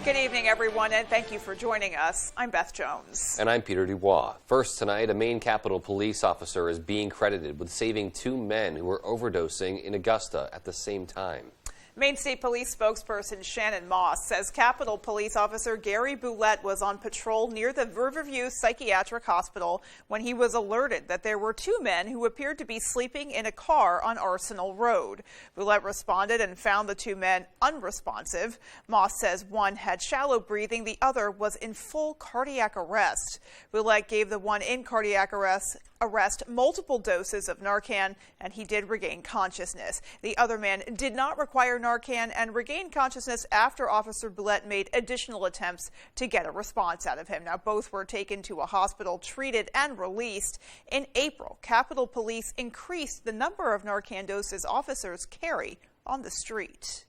Good evening, everyone, and thank you for joining us. I'm Beth Jones. And I'm Peter Dubois. First tonight, a Maine Capitol police officer is being credited with saving two men who were overdosing in Augusta at the same time. Maine State Police spokesperson Shannon Moss says Capitol Police Officer Gary Boulette was on patrol near the Riverview Psychiatric Hospital when he was alerted that there were two men who appeared to be sleeping in a car on Arsenal Road. Boulette responded and found the two men unresponsive. Moss says one had shallow breathing, the other was in full cardiac arrest. Boulette gave the one in cardiac arrest multiple doses of Narcan, and he did regain consciousness. The other man did not require Narcan and regained consciousness after Officer Boulette made additional attempts to get a response out of him. Now, both were taken to a hospital, treated, and released. In April, Capitol Police increased the number of Narcan doses officers carry on the street.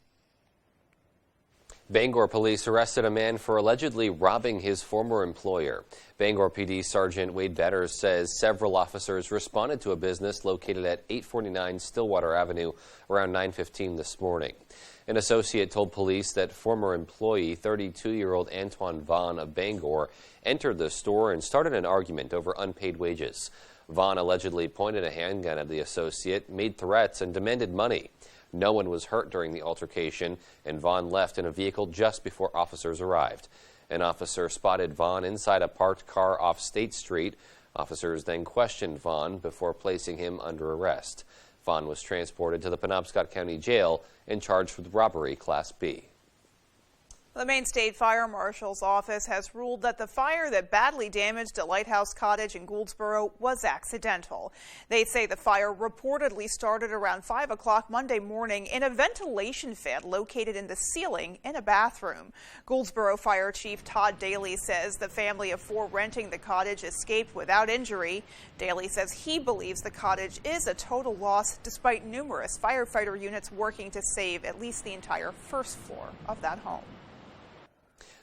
Bangor police arrested a man for allegedly robbing his former employer. Bangor PD Sergeant Wade Betters says several officers responded to a business located at 849 Stillwater Avenue around 9:15 this morning. An associate told police that former employee 32-year-old Antoine Vaughn of Bangor entered the store and started an argument over unpaid wages. Vaughn allegedly pointed a handgun at the associate, made threats, and demanded money. No one was hurt during the altercation, and Vaughn left in a vehicle just before officers arrived. An officer spotted Vaughn inside a parked car off State Street. Officers then questioned Vaughn before placing him under arrest. Vaughn was transported to the Penobscot County Jail and charged with robbery Class B. The Maine State Fire Marshal's office has ruled that the fire that badly damaged a Lighthouse Cottage in Goldsboro was accidental. They say the fire reportedly started around 5 o'clock Monday morning in a ventilation fan located in the ceiling in a bathroom. Goldsboro Fire Chief Todd Daly says the family of four renting the cottage escaped without injury. Daly says he believes the cottage is a total loss despite numerous firefighter units working to save at least the entire first floor of that home.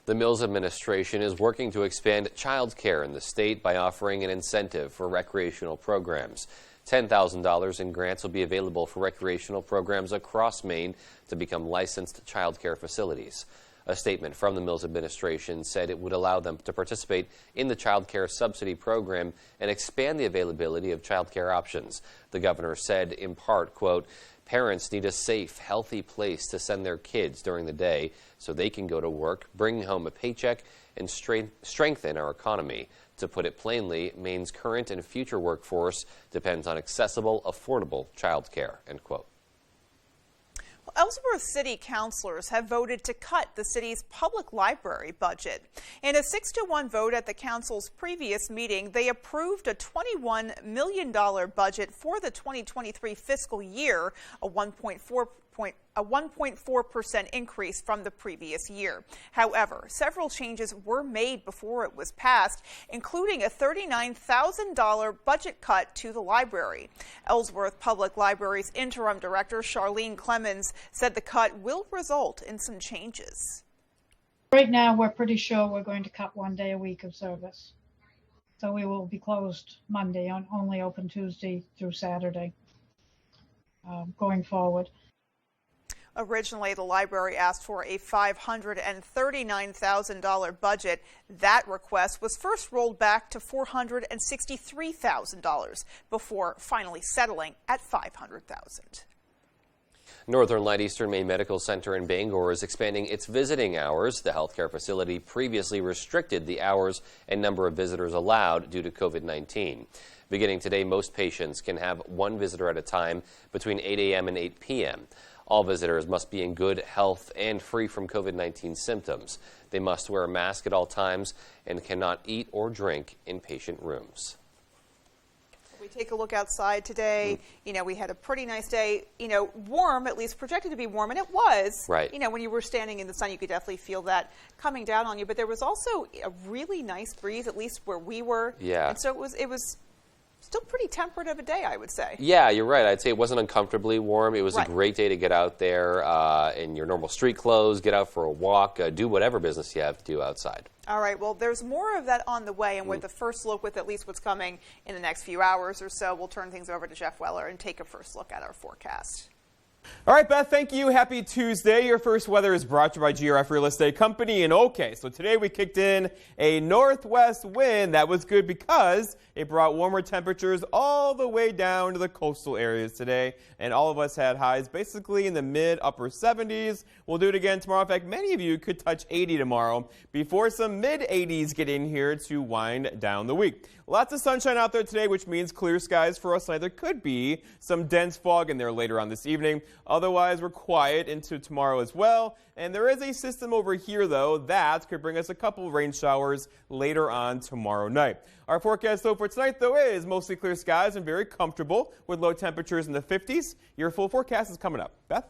The Mills administration is working to expand child care in the state by offering an incentive for recreational programs. $10,000 in grants will be available for recreational programs across Maine to become licensed child care facilities. A statement from the Mills administration said it would allow them to participate in the child care subsidy program and expand the availability of child care options. The governor said, in part, quote, "Parents need a safe, healthy place to send their kids during the day so they can go to work, bring home a paycheck, and strengthen our economy. To put it plainly, Maine's current and future workforce depends on accessible, affordable child care," end quote. Ellsworth City councilors have voted to cut the city's public library budget. In a 6-1 vote at the council's previous meeting, they approved a $21 million budget for the 2023 fiscal year, a 1.4% increase from the previous year. However, several changes were made before it was passed, including a $39,000 budget cut to the library. Ellsworth Public Library's interim director, Charlene Clemens, said the cut will result in some changes. Right now, we're pretty sure we're going to cut 1 day a week of service. So we will be closed Monday, only open Tuesday through Saturday going forward. Originally, the library asked for a $539,000 budget. That request was first rolled back to $463,000 before finally settling at $500,000. Northern Light Eastern Maine Medical Center in Bangor is expanding its visiting hours. The healthcare facility previously restricted the hours and number of visitors allowed due to COVID-19. Beginning today, most patients can have one visitor at a time between 8 a.m. and 8 p.m. All visitors must be in good health and free from COVID-19 symptoms. They must wear a mask at all times and cannot eat or drink in patient rooms. We take a look outside today. You know, we had a pretty nice day, warm, at least projected to be warm, and it was. Right. When you were standing in the sun, you could definitely feel that coming down on you. But there was also a really nice breeze, at least where we were. Yeah. And so it was still pretty temperate of a day, I would say. Yeah, you're right. I'd say it wasn't uncomfortably warm. It was right. a great day to get out there in your normal street clothes, get out for a walk, do whatever business you have to do outside. All right, well, there's more of that on the way, and with the first look with at least what's coming in the next few hours or so, we'll turn things over to Jeff Weller and take a first look at our forecast. All right, Beth, thank you. Happy Tuesday. Your first weather is brought to you by GRF Real Estate Company. And okay, so today we kicked in a northwest wind. That was good because it brought warmer temperatures all the way down to the coastal areas today. And all of us had highs basically in the mid-upper 70s. We'll do it again tomorrow. In fact, many of you could touch 80 tomorrow before some mid-80s get in here to wind down the week. Lots of sunshine out there today, which means clear skies for us tonight. There could be some dense fog in there later on this evening. Otherwise, we're quiet into tomorrow as well. And there is a system over here, though, that could bring us a couple rain showers later on tomorrow night. Our forecast, though, for tonight, though, is mostly clear skies and very comfortable with low temperatures in the 50s. Your full forecast is coming up. Beth?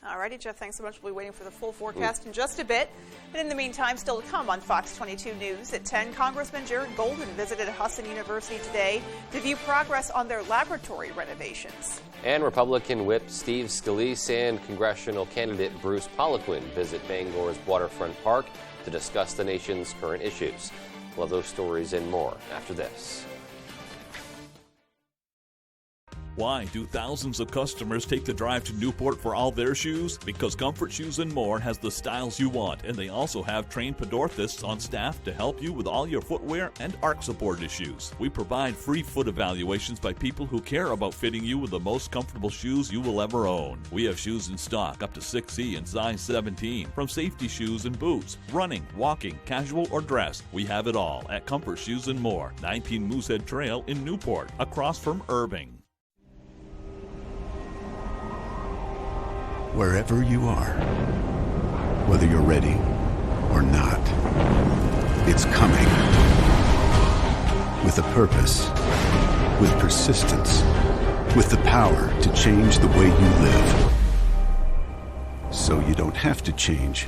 All righty, Jeff, thanks so much. We'll be waiting for the full forecast in just a bit. And in the meantime, still to come on Fox 22 News at 10, Congressman Jared Golden visited Husson University today to view progress on their laboratory renovations. And Republican Whip Steve Scalise and congressional candidate Bruce Poliquin visit Bangor's waterfront park to discuss the nation's current issues. We'll have those stories and more after this. Why do thousands of customers take the drive to Newport for all their shoes? Because Comfort Shoes & More has the styles you want, and they also have trained podorthists on staff to help you with all your footwear and arch support issues. We provide free foot evaluations by people who care about fitting you with the most comfortable shoes you will ever own. We have shoes in stock up to 6E and size 17, from safety shoes and boots, running, walking, casual or dress. We have it all at Comfort Shoes & More, 19 Moosehead Trail in Newport, across from Irving. Wherever you are, whether you're ready or not, it's coming. With a purpose, with persistence, with the power to change the way you live. So you don't have to change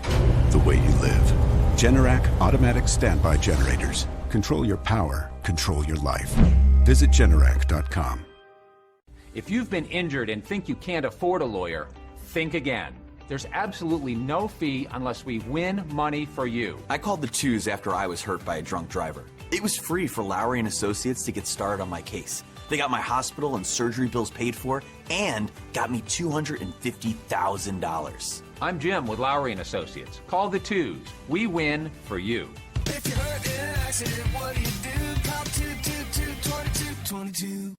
the way you live. Generac automatic standby generators. Control your power, control your life. Visit Generac.com. If you've been injured and think you can't afford a lawyer, think again. There's absolutely no fee unless we win money for you. I called the twos after I was hurt by a drunk driver. It was free for Lowry and Associates to get started on my case. They got my hospital and surgery bills paid for and got me $250,000. I'm Jim with Lowry and Associates. Call the twos. We win for you. If you're hurt in an accident, what do? Call 222-2222.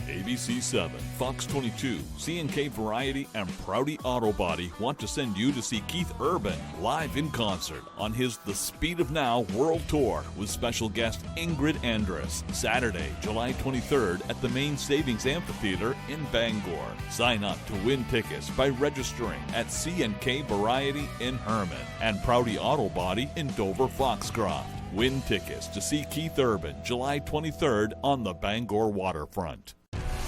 ABC 7, Fox 22, C&K Variety, and Prouty Auto Body want to send you to see Keith Urban live in concert on his The Speed of Now World Tour with special guest Ingrid Andress, Saturday, July 23rd at the Main Savings Amphitheater in Bangor. Sign up to win tickets by registering at C&K Variety in Herman and Prouty Auto Body in Dover Foxcroft. Win tickets to see Keith Urban July 23rd on the Bangor waterfront.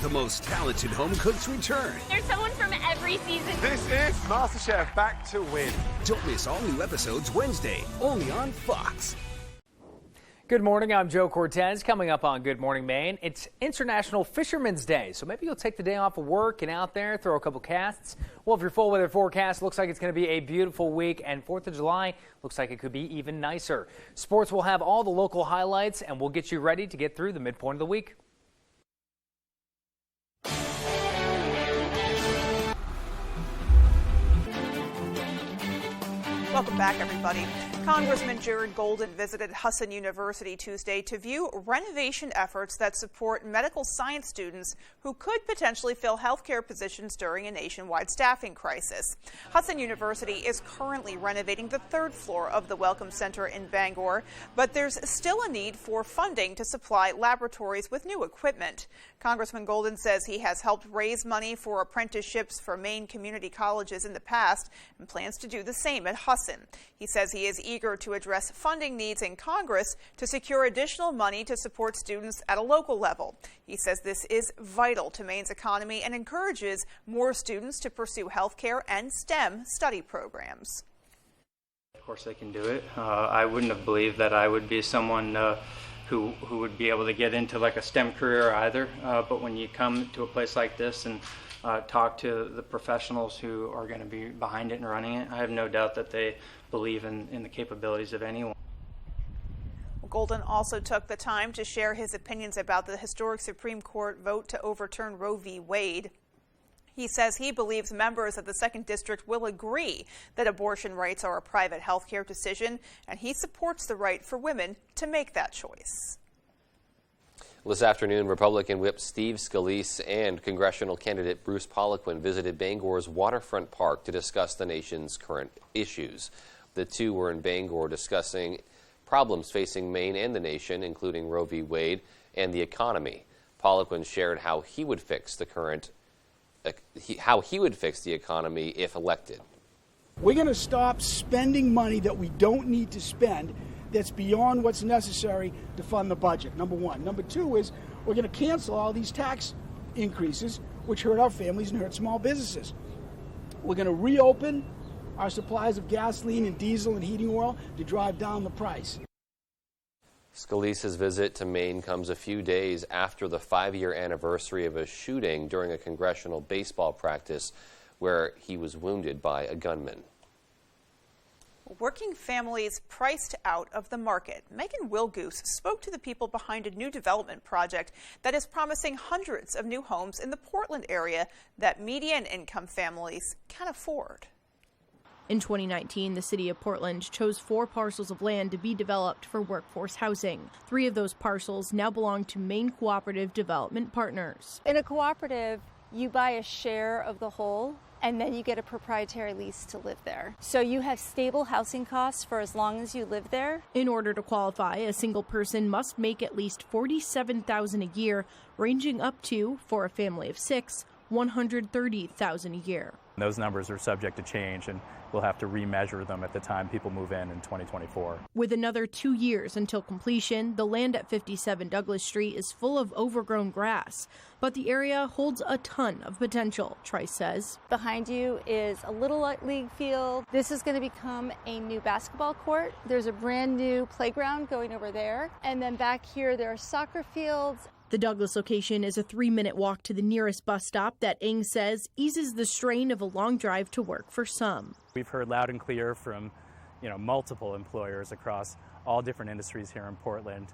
The most talented home cooks return. There's someone from every season. This is MasterChef Back to Win. Don't miss all new episodes Wednesday, only on Fox. Good morning, I'm Joe Cortez. Coming up on Good Morning Maine, it's International Fisherman's Day, so maybe you'll take the day off of work and out there, throw a couple casts. Well, if your full weather forecast looks like it's going to be a beautiful week, and 4th of July looks like it could be even nicer. Sports will have all the local highlights, and we'll get you ready to get through the midpoint of the week. Welcome back, everybody. Congressman Jared Golden visited Husson University Tuesday to view renovation efforts that support medical science students who could potentially fill healthcare positions during a nationwide staffing crisis. Husson University is currently renovating the 3rd floor of the Welcome Center in Bangor, but there's still a need for funding to supply laboratories with new equipment. Congressman Golden says he has helped raise money for apprenticeships for Maine community colleges in the past and plans to do the same at Husson. He says he is eager to address funding needs in Congress to secure additional money to support students at a local level. He says this is vital to Maine's economy and encourages more students to pursue healthcare and STEM study programs. Of course they can do it. I wouldn't have believed that I would be someone who would be able to get into like a STEM career either. But when you come to a place like this and talk to the professionals who are going to be behind it and running it, I have no doubt that they believe in the capabilities of anyone. Golden also took the time to share his opinions about the historic Supreme Court vote to overturn Roe v. Wade. He says he believes members of the 2nd District will agree that abortion rights are a private health care decision, and he supports the right for women to make that choice. This afternoon, Republican Whip Steve Scalise and congressional candidate Bruce Poliquin visited Bangor's waterfront park to discuss the nation's current issues. The two were in Bangor discussing problems facing Maine and the nation, including Roe v. Wade and the economy. Poliquin shared how he would fix the economy if elected. We're going to stop spending money that we don't need to spend, that's beyond what's necessary to fund the budget, number one. Number two is we're going to cancel all these tax increases, which hurt our families and hurt small businesses. We're going to reopen our supplies of gasoline and diesel and heating oil to drive down the price. Scalise's visit to Maine comes a few days after the 5-year anniversary of a shooting during a congressional baseball practice where he was wounded by a gunman. Working families priced out of the market. Megan Wilgoose spoke to the people behind a new development project that is promising hundreds of new homes in the Portland area that median income families can afford. In 2019, the city of Portland chose 4 parcels of land to be developed for workforce housing. 3 of those parcels now belong to Maine Cooperative Development Partners. In a cooperative, you buy a share of the whole, and then you get a proprietary lease to live there. So you have stable housing costs for as long as you live there. In order to qualify, a single person must make at least $47,000 a year, ranging up to, for a family of 6, $130,000 a year. Those numbers are subject to change, and we'll have to remeasure them at the time people move in 2024. With another 2 years until completion, the land at 57 Douglas Street is full of overgrown grass, but the area holds a ton of potential, Trice says. Behind you is a Little League field. This is going to become a new basketball court. There's a brand new playground going over there. And then back here, there are soccer fields. The Douglas location is a 3-minute walk to the nearest bus stop that Ng says eases the strain of a long drive to work for some. We've heard loud and clear from, multiple employers across all different industries here in Portland,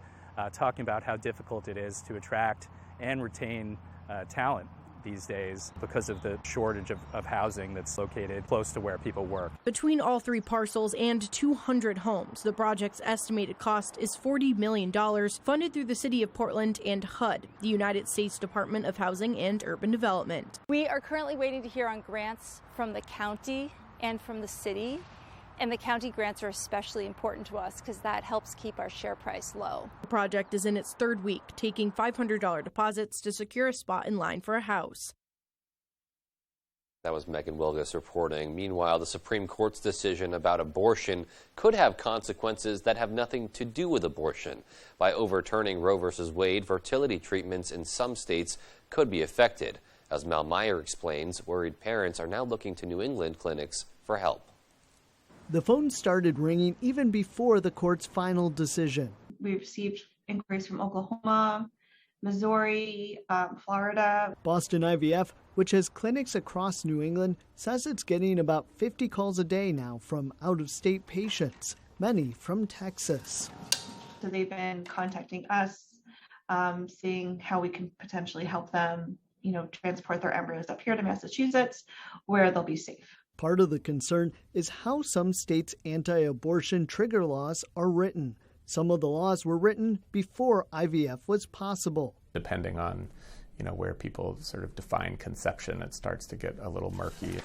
talking about how difficult it is to attract and retain talent these days because of the shortage of housing that's located close to where people work. Between all 3 parcels and 200 homes, the project's estimated cost is $40 million, funded through the City of Portland and HUD, the United States Department of Housing and Urban Development. We are currently waiting to hear on grants from the county and from the city. And the county grants are especially important to us because that helps keep our share price low. The project is in its 3rd week, taking $500 deposits to secure a spot in line for a house. That was Megan Wilgus reporting. Meanwhile, the Supreme Court's decision about abortion could have consequences that have nothing to do with abortion. By overturning Roe v. Wade, fertility treatments in some states could be affected. As Mel Meyer explains, worried parents are now looking to New England clinics for help. The phone started ringing even before the court's final decision. We received inquiries from Oklahoma, Missouri, Florida. Boston IVF, which has clinics across New England, says it's getting about 50 calls a day now from out-of-state patients, many from Texas. So they've been contacting us, seeing how we can potentially help them, transport their embryos up here to Massachusetts, where they'll be safe. Part of the concern is how some states' anti-abortion trigger laws are written. Some of the laws were written before IVF was possible. Depending on, where people sort of define conception, it starts to get a little murky.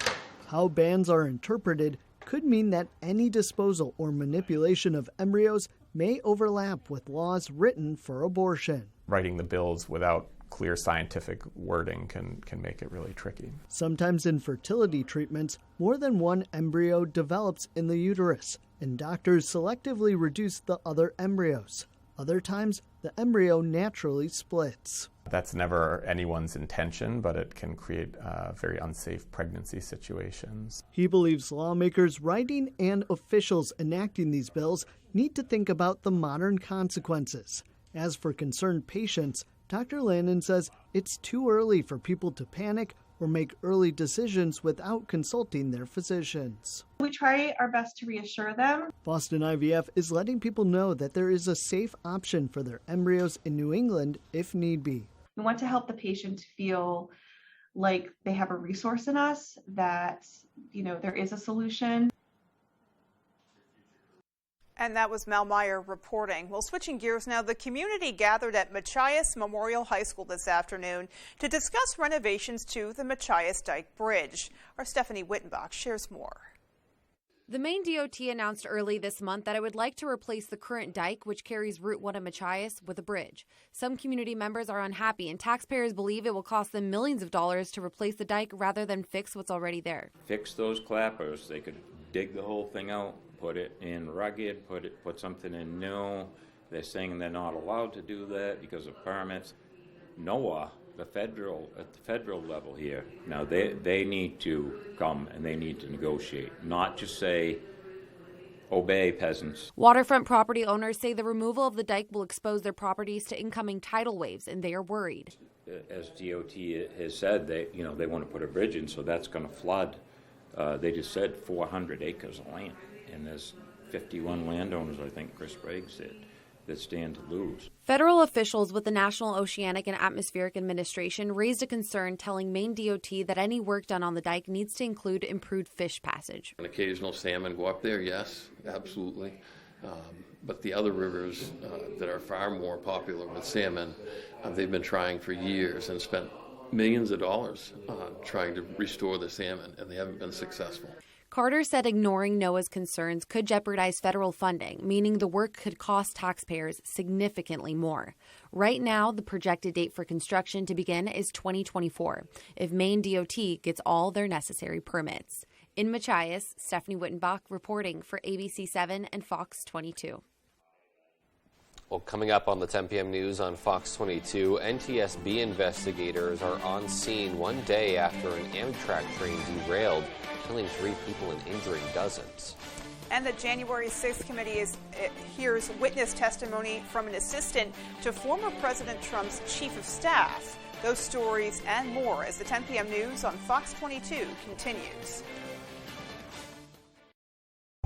How bans are interpreted could mean that any disposal or manipulation of embryos may overlap with laws written for abortion. Writing the bills without clear scientific wording can make it really tricky. Sometimes in fertility treatments, more than one embryo develops in the uterus, and doctors selectively reduce the other embryos. Other times, the embryo naturally splits. That's never anyone's intention, but it can create very unsafe pregnancy situations. He believes lawmakers writing and officials enacting these bills need to think about the modern consequences. As for concerned patients, Dr. Landon says it's too early for people to panic or make early decisions without consulting their physicians. We try our best to reassure them. Boston IVF is letting people know that there is a safe option for their embryos in New England if need be. We want to help the patient feel like they have a resource in us, that, there is a solution. And that was Mel Meyer reporting. Well, switching gears now, the community gathered at Machias Memorial High School this afternoon to discuss renovations to the Machias Dyke Bridge. Our Stephanie Wittenbach shares more. The Maine DOT announced early this month that it would like to replace the current dike, which carries Route 1 in Machias, with a bridge. Some community members are unhappy, and taxpayers believe it will cost them millions of dollars to replace the dike rather than fix what's already there. Fix those clappers. They could dig the whole thing out, put it in rugged, put something in new. They're saying they're not allowed to do that because of permits. NOAA, at the federal level here, now they need to come and they need to negotiate, not just say, obey, peasants. Waterfront property owners say the removal of the dike will expose their properties to incoming tidal waves, and they are worried. As DOT has said, they want to put a bridge in, so that's going to flood. They just said 400 acres of land, and there's 51 landowners, I think Chris Bragg said, that stand to lose. Federal officials with the National Oceanic and Atmospheric Administration raised a concern, telling Maine DOT that any work done on the dike needs to include improved fish passage. An occasional salmon go up there, yes, absolutely. But the other rivers that are far more popular with salmon, they've been trying for years and spent millions of dollars trying to restore the salmon, and they haven't been successful. Carter said ignoring NOAA's concerns could jeopardize federal funding, meaning the work could cost taxpayers significantly more. Right now, the projected date for construction to begin is 2024, if Maine DOT gets all their necessary permits. In Machias, Stephanie Wittenbach reporting for ABC 7 and Fox 22. Well, coming up on the 10 p.m. news on Fox 22, NTSB investigators are on scene one day after an Amtrak train derailed, killing 3 people and injuring dozens. And the January 6th committee hears witness testimony from an assistant to former President Trump's chief of staff. Those stories and more as the 10 p.m. news on Fox 22 continues.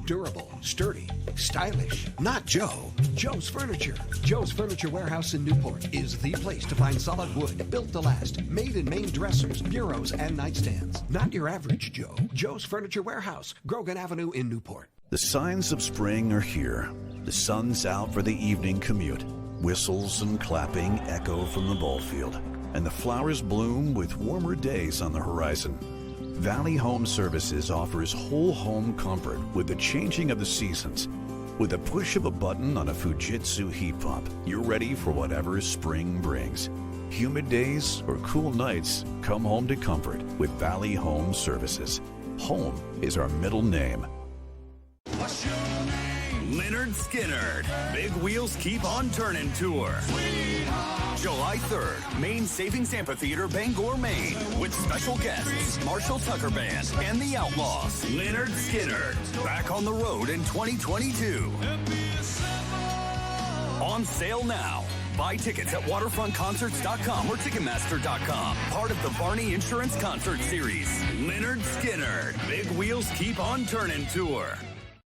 Durable, sturdy, stylish. Not Joe. Joe's Furniture. Joe's Furniture Warehouse in Newport is the place to find solid wood, built to last, made in Maine dressers, bureaus, and nightstands. Not your average Joe. Joe's Furniture Warehouse, Grogan Avenue in Newport. The signs of spring are here. The sun's out for the evening commute. Whistles and clapping echo from the ball field. And the flowers bloom with warmer days on the horizon. Valley Home Services offers whole home comfort with the changing of the seasons. With a push of a button on a Fujitsu heat pump, you're ready for whatever spring brings. Humid days or cool nights, come home to comfort with Valley Home Services. Home is our middle name. What's your name? Leonard Skinner. Big Wheels Keep on Turning Tour. July 3rd, Maine Savings Amphitheater, Bangor, Maine, with special guests Marshall Tucker Band and the Outlaws. Leonard Skinner, back on the road in 2022. On sale now. Buy tickets at waterfrontconcerts.com or Ticketmaster.com. Part of the Barney Insurance Concert Series. Leonard Skinner, Big Wheels Keep on Turning Tour.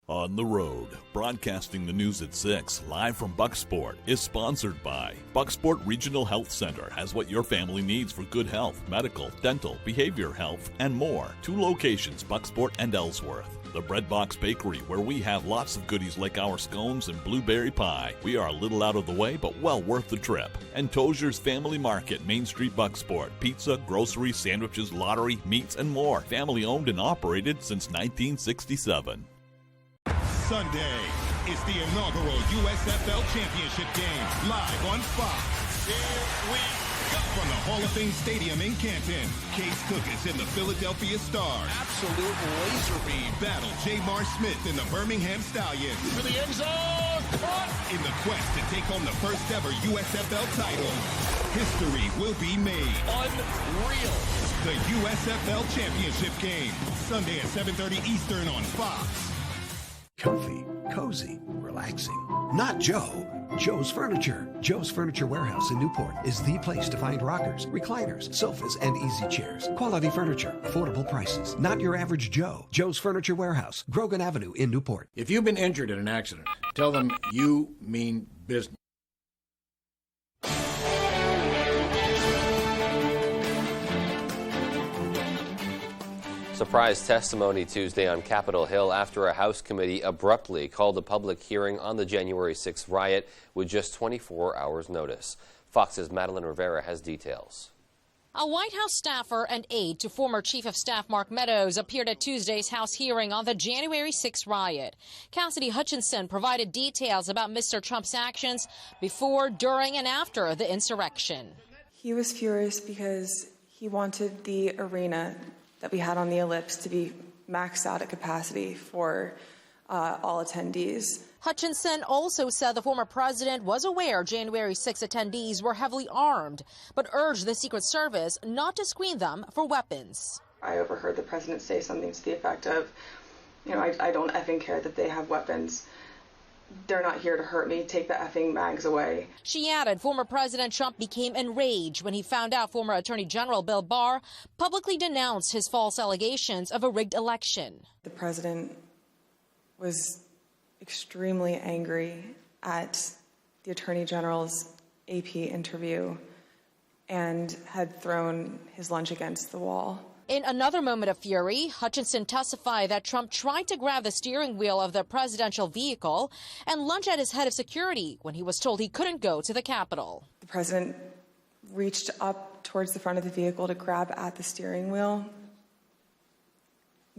On the Road, broadcasting the news at 6, live from Bucksport, is sponsored by Bucksport Regional Health Center. Has what your family needs for good health, medical, dental, behavior health, and more. 2 locations, Bucksport and Ellsworth. The Bread Box Bakery, where we have lots of goodies like our scones and blueberry pie. We are a little out of the way, but well worth the trip. And Tozier's Family Market, Main Street, Bucksport. Pizza, groceries, sandwiches, lottery, meats, and more. Family owned and operated since 1967. Sunday is the inaugural USFL Championship game, live on Fox. Here we go. From the Hall of Fame Stadium in Canton, Case Cook is in the Philadelphia Stars. Absolute laser beam. Battle Jamar Smith in the Birmingham Stallions. To the end zone. Caught. In the quest to take home the first ever USFL title. History will be made. Unreal. The USFL Championship game, Sunday at 7:30 Eastern on Fox. Comfy, cozy, relaxing. Not Joe. Joe's Furniture. Joe's Furniture Warehouse in Newport is the place to find rockers, recliners, sofas, and easy chairs. Quality furniture, affordable prices. Not your average Joe. Joe's Furniture Warehouse, Grogan Avenue in Newport. If you've been injured in an accident, tell them you mean business. Surprise testimony Tuesday on Capitol Hill after a House committee abruptly called a public hearing on the January 6th riot with just 24 hours notice. Fox's Madeline Rivera has details. A White House staffer and aide to former Chief of Staff Mark Meadows appeared at Tuesday's House hearing on the January 6th riot. Cassidy Hutchinson provided details about Mr. Trump's actions before, during, and after the insurrection. He was furious because he wanted the arena that we had on the Ellipse to be maxed out at capacity for all attendees. Hutchinson also said the former president was aware January 6 attendees were heavily armed, but urged the Secret Service not to screen them for weapons. I overheard the president say something to the effect of, I don't effing care that they have weapons. They're not here to hurt me. Take the effing mags away. She added former President Trump became enraged when he found out former Attorney General Bill Barr publicly denounced his false allegations of a rigged election. The president was extremely angry at the Attorney General's AP interview and had thrown his lunch against the wall. In another moment of fury, Hutchinson testified that Trump tried to grab the steering wheel of the presidential vehicle and lunge at his head of security when he was told he couldn't go to the Capitol. The president reached up towards the front of the vehicle to grab at the steering wheel.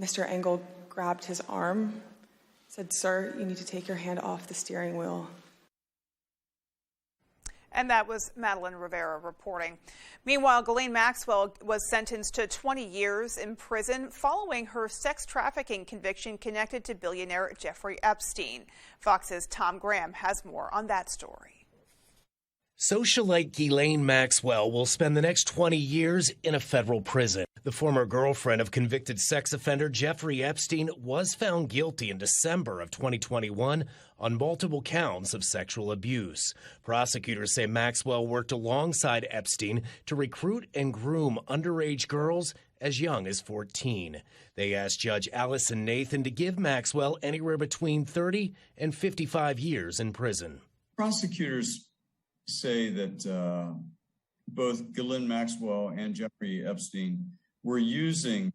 Mr. Engel grabbed his arm, said, "Sir, you need to take your hand off the steering wheel." And that was Madeline Rivera reporting. Meanwhile, Ghislaine Maxwell was sentenced to 20 years in prison following her sex trafficking conviction connected to billionaire Jeffrey Epstein. Fox's Tom Graham has more on that story. Socialite Ghislaine Maxwell will spend the next 20 years in a federal prison. The former girlfriend of convicted sex offender Jeffrey Epstein was found guilty in December of 2021 on multiple counts of sexual abuse. Prosecutors say Maxwell worked alongside Epstein to recruit and groom underage girls as young as 14. They asked Judge Allison Nathan to give Maxwell anywhere between 30 and 55 years in prison. Prosecutors say that both Ghislaine Maxwell and Jeffrey Epstein were using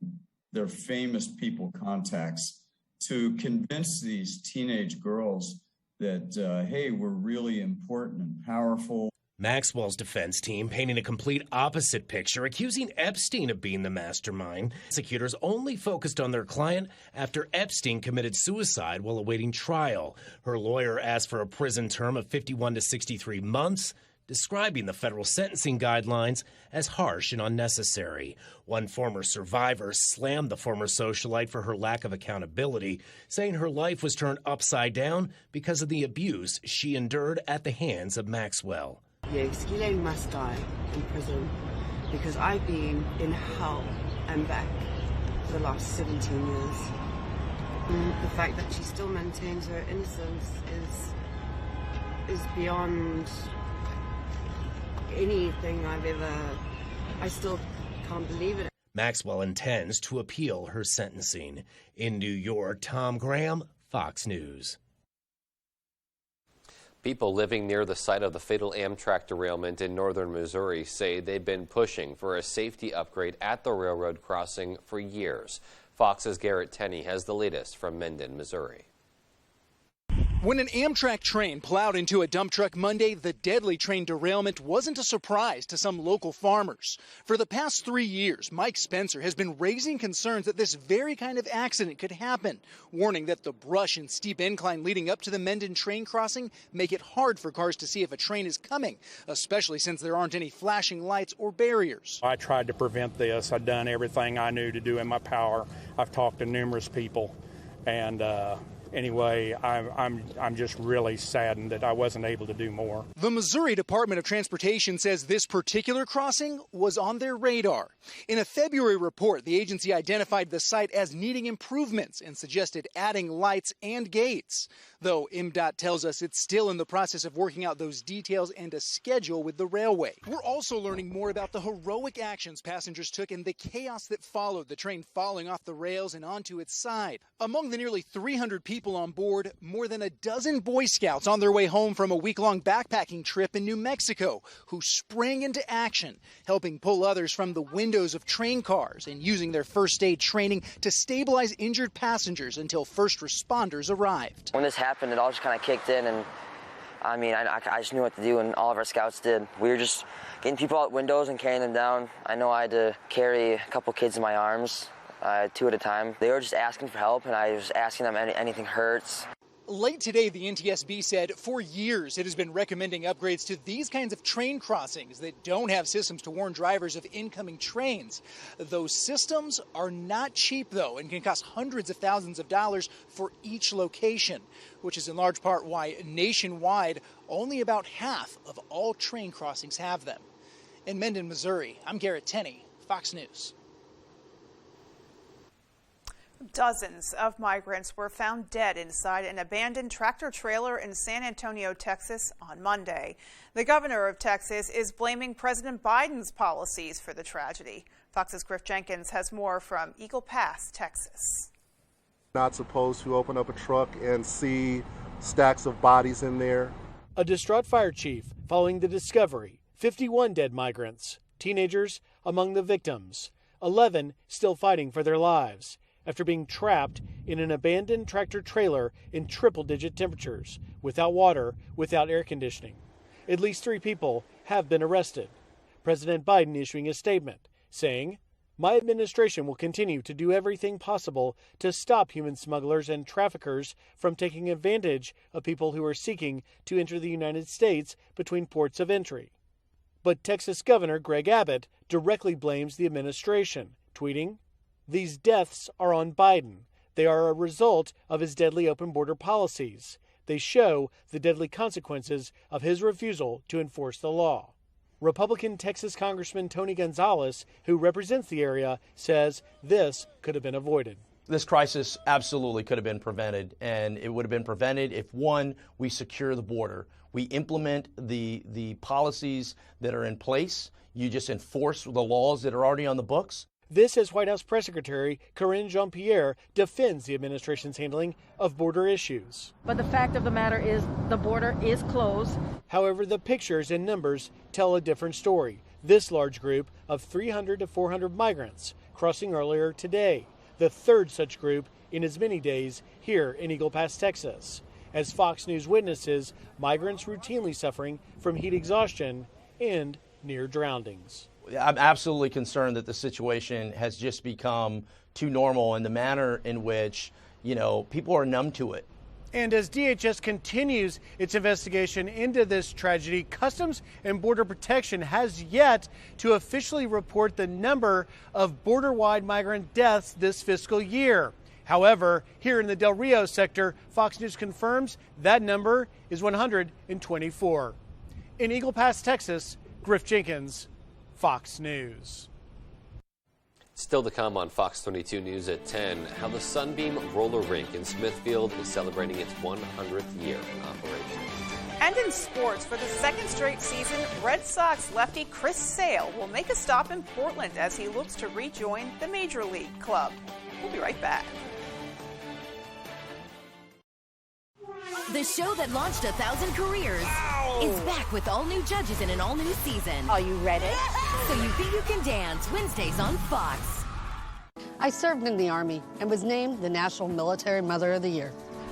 their famous people contacts to convince these teenage girls that, hey, we're really important and powerful. Maxwell's defense team painting a complete opposite picture, accusing Epstein of being the mastermind. Prosecutors only focused on their client after Epstein committed suicide while awaiting trial. Her lawyer asked for a prison term of 51 to 63 months, describing the federal sentencing guidelines as harsh and unnecessary. One former survivor slammed the former socialite for her lack of accountability, saying her life was turned upside down because of the abuse she endured at the hands of Maxwell. Yes, Ghislaine must die in prison because I've been in hell and back for the last 17 years. The fact that she still maintains her innocence is beyond anything I still can't believe it. Maxwell intends to appeal her sentencing. In New York, Tom Graham, Fox News. People living near the site of the fatal Amtrak derailment in northern Missouri say they've been pushing for a safety upgrade at the railroad crossing for years. Fox's Garrett Tenney has the latest from Mendon, Missouri. When an Amtrak train plowed into a dump truck Monday, the deadly train derailment wasn't a surprise to some local farmers. For the past 3 years, Mike Spencer has been raising concerns that this very kind of accident could happen, warning that the brush and steep incline leading up to the Mendon train crossing make it hard for cars to see if a train is coming, especially since there aren't any flashing lights or barriers. I tried to prevent this. I've done everything I knew to do in my power. I've talked to numerous people, and anyway, I'm just really saddened that I wasn't able to do more. The Missouri Department of Transportation says this particular crossing was on their radar. In a February report, the agency identified the site as needing improvements and suggested adding lights and gates. though MDOT tells us it's still in the process of working out those details and a schedule with the railway. We're also learning more about the heroic actions passengers took and the chaos that followed the train falling off the rails and onto its side. Among the nearly 300 people on board, more than a dozen Boy Scouts on their way home from a week-long backpacking trip in New Mexico who sprang into action, helping pull others from the windows of train cars and using their first aid training to stabilize injured passengers until first responders arrived. When this happened, it all just kind of kicked in, and I just knew what to do, and all of our scouts did. We were just getting people out windows and carrying them down. I know I had to carry a couple kids in my arms, 2 at a time. They were just asking for help, and I was asking them anything hurts. Late today, the NTSB said for years it has been recommending upgrades to these kinds of train crossings that don't have systems to warn drivers of incoming trains. Those systems are not cheap, though, and can cost hundreds of thousands of dollars for each location, which is in large part why nationwide only about half of all train crossings have them. In Mendon, Missouri, I'm Garrett Tenney, Fox News. Dozens of migrants were found dead inside an abandoned tractor trailer in San Antonio, Texas on Monday. The governor of Texas is blaming President Biden's policies for the tragedy. Fox's Griff Jenkins has more from Eagle Pass, Texas. Not supposed to open up a truck and see stacks of bodies in there. A distraught fire chief following the discovery, 51 dead migrants, teenagers among the victims, 11 still fighting for their lives after being trapped in an abandoned tractor trailer in triple-digit temperatures, without water, without air conditioning. At least 3 people have been arrested. President Biden issuing a statement saying, "My administration will continue to do everything possible to stop human smugglers and traffickers from taking advantage of people who are seeking to enter the United States between ports of entry." But Texas Governor Greg Abbott directly blames the administration, tweeting, "These deaths are on Biden. They are a result of his deadly open border policies. They show the deadly consequences of his refusal to enforce the law." Republican Texas Congressman Tony Gonzalez, who represents the area, says this could have been avoided. This crisis absolutely could have been prevented, and it would have been prevented if, one, we secure the border. We implement the policies that are in place. You just enforce the laws that are already on the books. This as White House Press Secretary Karine Jean-Pierre defends the administration's handling of border issues. But the fact of the matter is the border is closed. However, the pictures and numbers tell a different story. This large group of 300 to 400 migrants crossing earlier today, the third such group in as many days here in Eagle Pass, Texas. As Fox News witnesses, migrants routinely suffering from heat exhaustion and near drownings. I'm absolutely concerned that the situation has just become too normal in the manner in which, people are numb to it. And as DHS continues its investigation into this tragedy, Customs and Border Protection has yet to officially report the number of border-wide migrant deaths this fiscal year. However, here in the Del Rio sector, Fox News confirms that number is 124. In Eagle Pass, Texas, Griff Jenkins, Fox News. Still to come on Fox 22 News at 10, how the Sunbeam Roller Rink in Smithfield is celebrating its 100th year in operation. And in sports, for the second straight season, Red Sox lefty Chris Sale will make a stop in Portland as he looks to rejoin the Major League club. We'll be right back. The show that launched 1,000 careers is back with all new judges in an all new season. Are you ready? So You Think You Can Dance, Wednesdays on Fox. I served in the Army and was named the National Military Mother of the Year.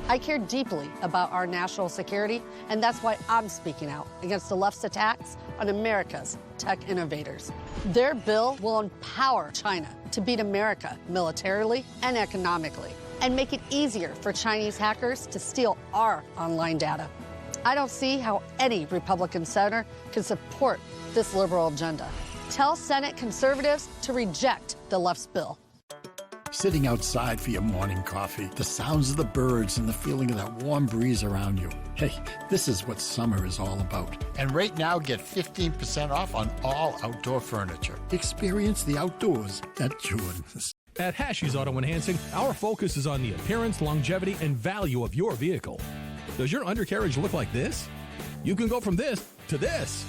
I care deeply about our national security, and that's why I'm speaking out against the left's attacks on America's tech innovators. Their bill will empower China to beat America militarily and economically, and make it easier for Chinese hackers to steal our online data. I don't see how any Republican senator can support this liberal agenda. Tell Senate conservatives to reject the left's bill. Sitting outside for your morning coffee, the sounds of the birds and the feeling of that warm breeze around you. Hey, this is what summer is all about. And right now, get 15% off on all outdoor furniture. Experience the outdoors at Jewin's. At Hashi's Auto Enhancing, our focus is on the appearance, longevity, and value of your vehicle. Does your undercarriage look like this? You can go from this to this.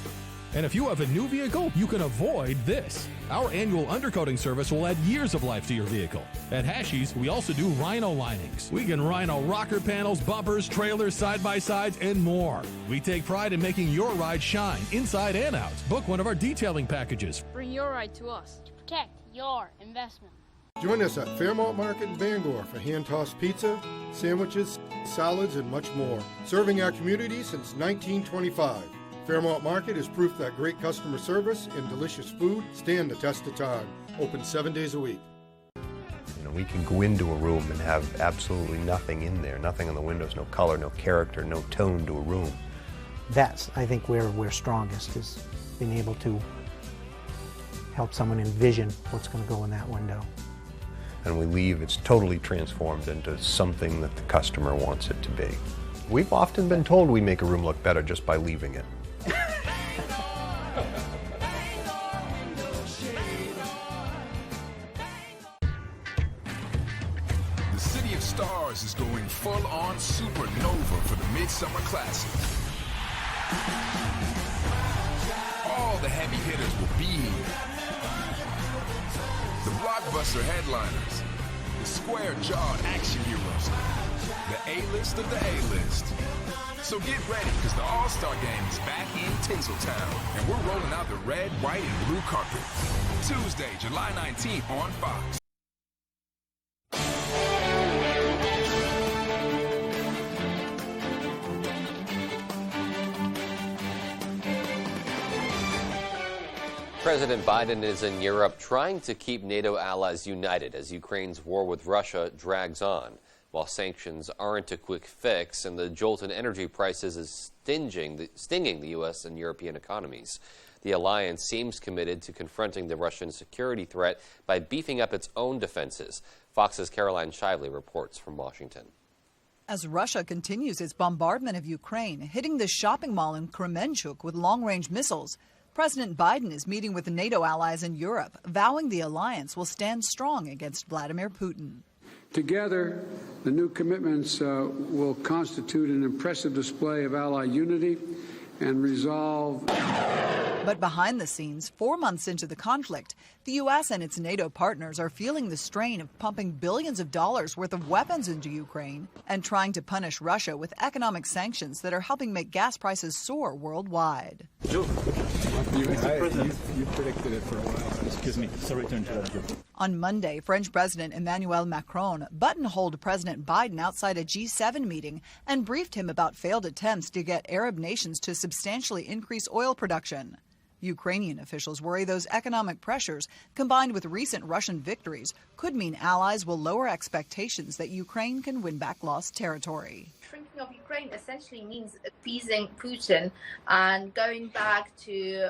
And if you have a new vehicle, you can avoid this. Our annual undercoating service will add years of life to your vehicle. At Hashies, we also do Rhino linings. We can Rhino rocker panels, bumpers, trailers, side-by-sides, and more. We take pride in making your ride shine inside and out. Book one of our detailing packages. Bring your ride to us to protect your investment. Join us at Fairmont Market in Bangor for hand-tossed pizza, sandwiches, salads, and much more. Serving our community since 1925. Fairmont Market is proof that great customer service and delicious food stand the test of time. Open 7 days a week. You know, we can go into a room and have absolutely nothing in there, nothing on the windows, no color, no character, no tone to a room. That's, I think, where we're strongest, is being able to help someone envision what's going to go in that window. And we leave, it's totally transformed into something that the customer wants it to be. We've often been told we make a room look better just by leaving it. The City of Stars is going full-on supernova for the Midsummer Classic. All the heavy hitters will be here. The blockbuster headliners, the square-jawed action heroes, the A-list of the A-list. So get ready, because the All-Star Game is back in Tinseltown, and we're rolling out the red, white, and blue carpet. Tuesday, July 19th on Fox. President Biden is in Europe trying to keep NATO allies united as Ukraine's war with Russia drags on. While sanctions aren't a quick fix and the jolt in energy prices is stinging the U.S. and European economies, the alliance seems committed to confronting the Russian security threat by beefing up its own defenses. Fox's Caroline Shively reports from Washington. As Russia continues its bombardment of Ukraine, hitting the shopping mall in Kremenchuk with long-range missiles, President Biden is meeting with NATO allies in Europe, vowing the alliance will stand strong against Vladimir Putin. Together, the new commitments will constitute an impressive display of ally unity and resolve. But behind the scenes, 4 months into the conflict, the U.S. and its NATO partners are feeling the strain of pumping billions of dollars worth of weapons into Ukraine and trying to punish Russia with economic sanctions that are helping make gas prices soar worldwide. You predicted it for a while. Excuse me. Sorry to interrupt you. On Monday, French President Emmanuel Macron buttonholed President Biden outside a G7 meeting and briefed him about failed attempts to get Arab nations to substantially increase oil production. Ukrainian officials worry those economic pressures, combined with recent Russian victories, could mean allies will lower expectations that Ukraine can win back lost territory. Shrinking of Ukraine essentially means appeasing Putin and going back to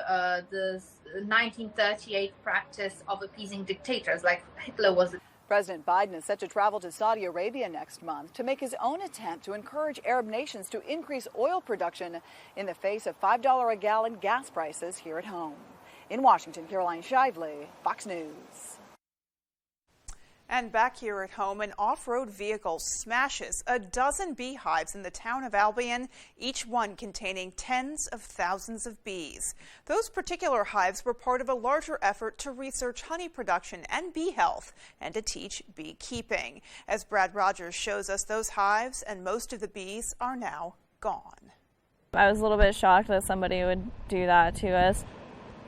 the 1938 practice of appeasing dictators like Hitler was. President Biden is set to travel to Saudi Arabia next month to make his own attempt to encourage Arab nations to increase oil production in the face of $5 a gallon gas prices here at home. In Washington, Caroline Shively, Fox News. And back here at home, an off-road vehicle smashes a dozen beehives in the town of Albion, each one containing tens of thousands of bees. Those particular hives were part of a larger effort to research honey production and bee health and to teach beekeeping. As Brad Rogers shows us, those hives and most of the bees are now gone. I was a little bit shocked that somebody would do that to us.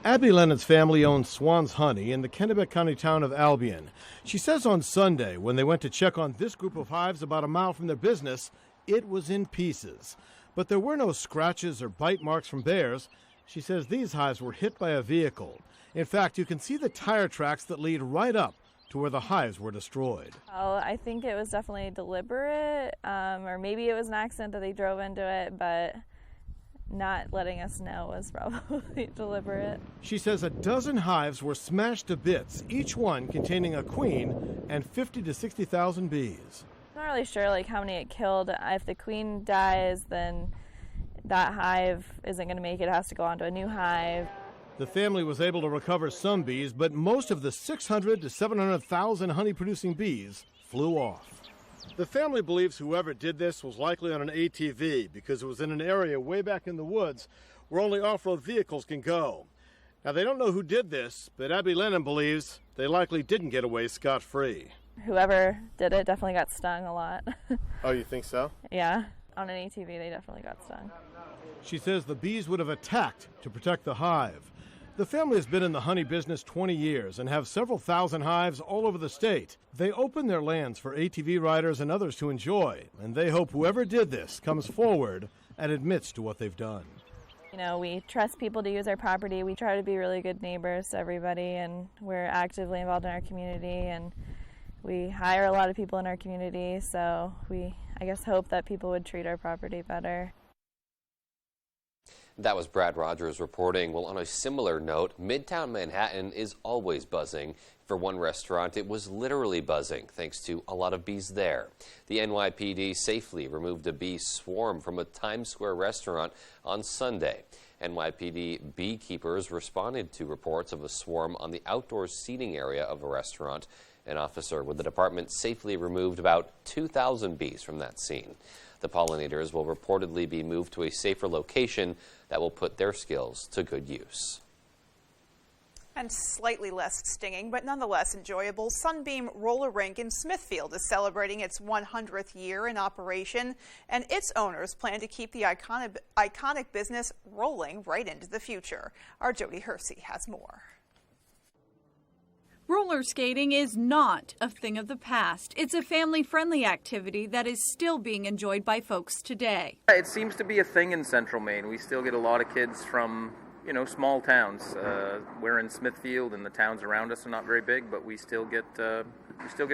Abby Lennott's family owns Swan's Honey in the Kennebec County town of Albion. She says on Sunday, when they went to check on this group of hives about a mile from their business, it was in pieces. But there were no scratches or bite marks from bears. She says these hives were hit by a vehicle. In fact, you can see the tire tracks that lead right up to where the hives were destroyed. Well, I think it was definitely deliberate, or maybe it was an accident that they drove into it, but not letting us know was probably deliberate. She says a dozen hives were smashed to bits, each one containing a queen and 50 to 60,000 bees. I'm not really sure how many it killed. If the queen dies, then that hive isn't going to make it. It has to go on to a new hive. The family was able to recover some bees, but most of the 600 to 700,000 honey-producing bees flew off. The family believes whoever did this was likely on an ATV because it was in an area way back in the woods where only off-road vehicles can go. Now, they don't know who did this, but Abby Lennon believes they likely didn't get away scot-free. Whoever did it definitely got stung a lot. Oh, you think so? Yeah, on an ATV they definitely got stung. She says the bees would have attacked to protect the hive. The family has been in the honey business 20 years and have several thousand hives all over the state. They open their lands for ATV riders and others to enjoy, and they hope whoever did this comes forward and admits to what they've done. You know, we trust people to use our property. We try to be really good neighbors to everybody, and we're actively involved in our community, and we hire a lot of people in our community, so we, I guess, hope that people would treat our property better. That was Brad Rogers reporting. Well, on a similar note, Midtown Manhattan is always buzzing. For one restaurant, it was literally buzzing thanks to a lot of bees there. The NYPD safely removed a bee swarm from a Times Square restaurant on Sunday. NYPD beekeepers responded to reports of a swarm on the outdoor seating area of a restaurant. An officer with the department safely removed about 2,000 bees from that scene. The pollinators will reportedly be moved to a safer location that will put their skills to good use. And slightly less stinging, but nonetheless enjoyable, Sunbeam Roller Rink in Smithfield is celebrating its 100th year in operation, and its owners plan to keep the iconic business rolling right into the future. Our Jody Hersey has more. Roller skating is not a thing of the past. It's a family-friendly activity that is still being enjoyed by folks today. It seems to be a thing in Central Maine. We still get a lot of kids from, small towns. We're in Smithfield, and the towns around us are not very big, but we still get a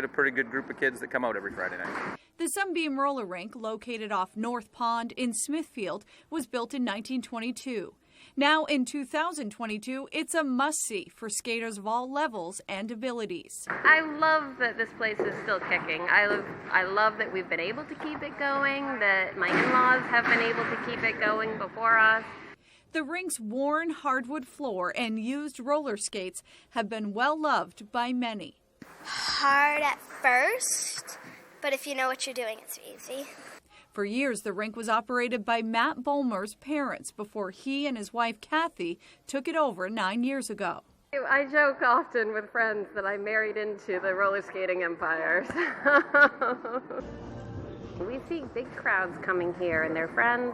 pretty good group of kids that come out every Friday night. The Sunbeam Roller Rink, located off North Pond in Smithfield, was built in 1922. Now in 2022, it's a must-see for skaters of all levels and abilities. I love that this place is still kicking. I love that we've been able to keep it going, that my in-laws have been able to keep it going before us. The rink's worn hardwood floor and used roller skates have been well loved by many. Hard at first, but if you know what you're doing, it's easy. For years, the rink was operated by Matt Bulmer's parents before he and his wife, Kathy, took it over 9 years ago. I joke often with friends that I married into the roller skating empire. We see big crowds coming here, and their friends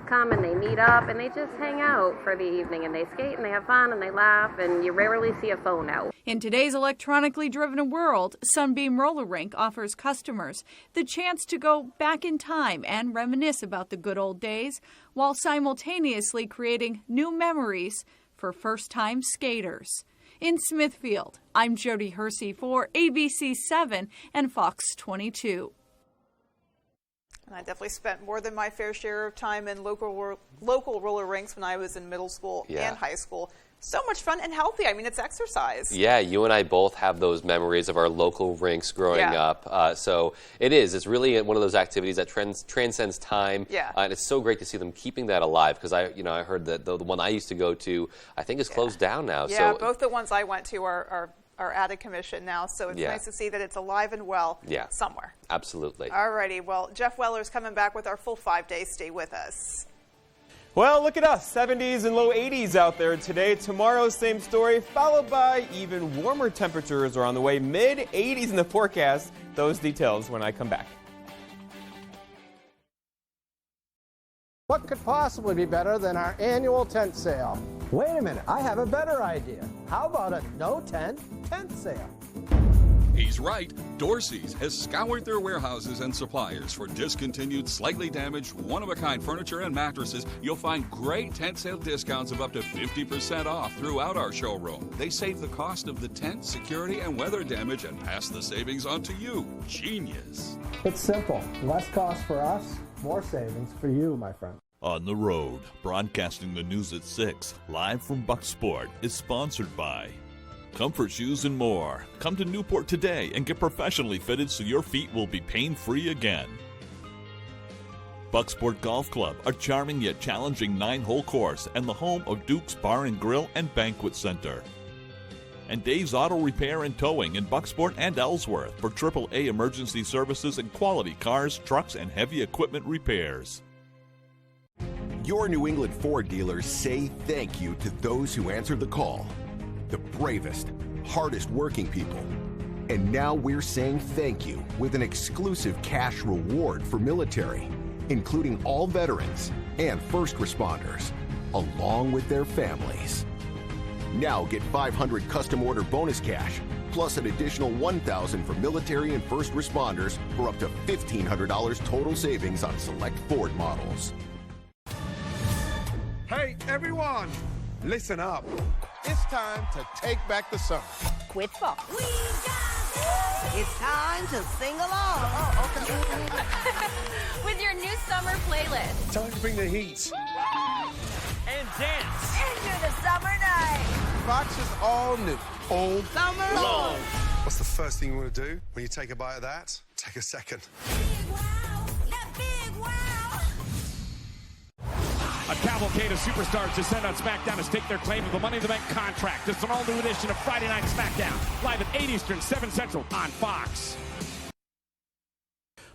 come and they meet up and they just hang out for the evening, and they skate and they have fun and they laugh, and you rarely see a phone out. In today's electronically driven world, Sunbeam Roller Rink offers customers the chance to go back in time and reminisce about the good old days while simultaneously creating new memories for first-time skaters. In Smithfield, I'm Jody Hersey for ABC 7 and Fox 22. And I definitely spent more than my fair share of time in local roller rinks when I was in middle school and high school. So much fun and healthy. I mean, it's exercise. Yeah, you and I both have those memories of our local rinks growing up. So it is. It's really one of those activities that transcends time. Yeah. And it's so great to see them keeping that alive, because I heard that the one I used to go to, I think is closed down now. Yeah, so both the ones I went to are out of commission now, so it's nice to see that it's alive and well somewhere. Absolutely. All righty. Well, Jeff Weller's coming back with our full 5 days. Stay with us. Well, look at us, 70s and low 80s out there today. Tomorrow, same story, followed by even warmer temperatures are on the way. Mid-80s in the forecast. Those details when I come back. What could possibly be better than our annual tent sale? Wait a minute, I have a better idea. How about a no tent sale? He's right. Dorsey's has scoured their warehouses and suppliers for discontinued, slightly damaged, one-of-a-kind furniture and mattresses. You'll find great tent sale discounts of up to 50% off throughout our showroom. They save the cost of the tent, security, and weather damage and pass the savings on to you. Genius. It's simple. Less cost for us, more savings for you, my friend. On the Road, broadcasting the news at 6, live from Bucksport, is sponsored by Comfort Shoes and more. Come to Newport today and get professionally fitted so your feet will be pain-free again. Bucksport Golf Club, a charming yet challenging 9-hole course and the home of Duke's Bar and Grill and Banquet Center. And Dave's Auto Repair and Towing in Bucksport and Ellsworth for AAA emergency services and quality cars, trucks, and heavy equipment repairs. Your New England Ford dealers say thank you to those who answer the call. The bravest, hardest working people. And now we're saying thank you with an exclusive cash reward for military, including all veterans and first responders, along with their families. Now get $500 custom order bonus cash, plus an additional $1,000 for military and first responders for up to $1,500 total savings on select Ford models. Hey, everyone, listen up. It's time to take back the summer. Quit fall. It's time to sing along. With your new summer playlist. Time to bring the heat. And dance. Into the summer night. Fox is all new. Old Summer long. What's the first thing you want to do when you take a bite of that? Take a second. A cavalcade of superstars descend on SmackDown to stake their claim to the Money in the Bank contract. It's an all-new edition of Friday Night SmackDown, live at 8 Eastern, 7 Central on Fox.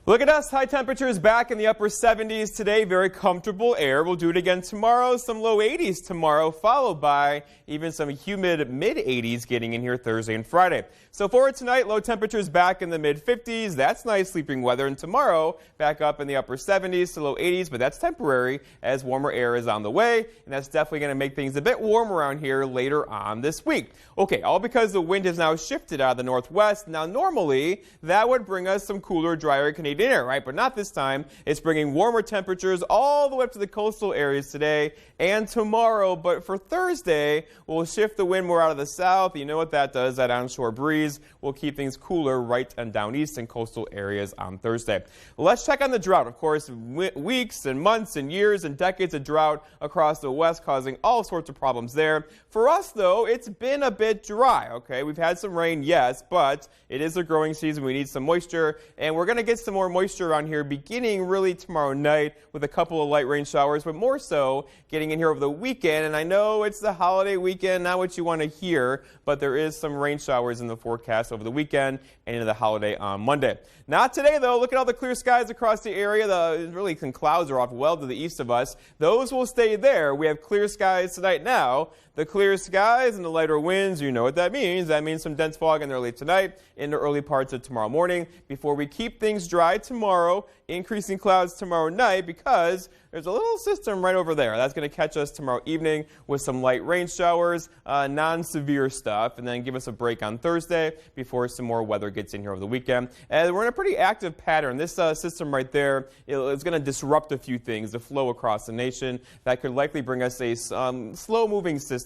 Look at us, high temperatures back in the upper 70s today, very comfortable air. We'll do it again tomorrow, some low 80s tomorrow, followed by even some humid mid-80s getting in here Thursday and Friday. So for tonight, low temperatures back in the mid-50s. That's nice sleeping weather. And tomorrow, back up in the upper 70s to low 80s, but that's temporary as warmer air is on the way. And that's definitely going to make things a bit warm around here later on this week. Okay, all because the wind has now shifted out of the northwest. Now, normally, that would bring us some cooler, drier Canadian air, right? But not this time. It's bringing warmer temperatures all the way up to the coastal areas today and tomorrow. But for Thursday, we'll shift the wind more out of the south. You know what that does, that onshore breeze will keep things cooler right and down east and coastal areas on Thursday. Let's check on the drought. Of course, weeks and months and years and decades of drought across the west causing all sorts of problems there. For us, though, it's been a bit dry, okay? We've had some rain, yes, but it is a growing season. We need some moisture, and we're going to get some more moisture around here beginning really tomorrow night with a couple of light rain showers, but more so getting in here over the weekend. And I know it's the holiday weekend, not what you want to hear, but there is some rain showers in the forecast over the weekend and into the holiday on Monday. Not today, though. Look at all the clear skies across the area. Really some clouds are off well to the east of us. Those will stay there. We have clear skies tonight now. The clear skies and the lighter winds, you know what that means. That means some dense fog in the early tonight into early parts of tomorrow morning before we keep things dry tomorrow, increasing clouds tomorrow night because there's a little system right over there. That's going to catch us tomorrow evening with some light rain showers, non-severe stuff, and then give us a break on Thursday before some more weather gets in here over the weekend. And we're in a pretty active pattern. This system right there is going to disrupt a few things, the flow across the nation. That could likely bring us a slow-moving system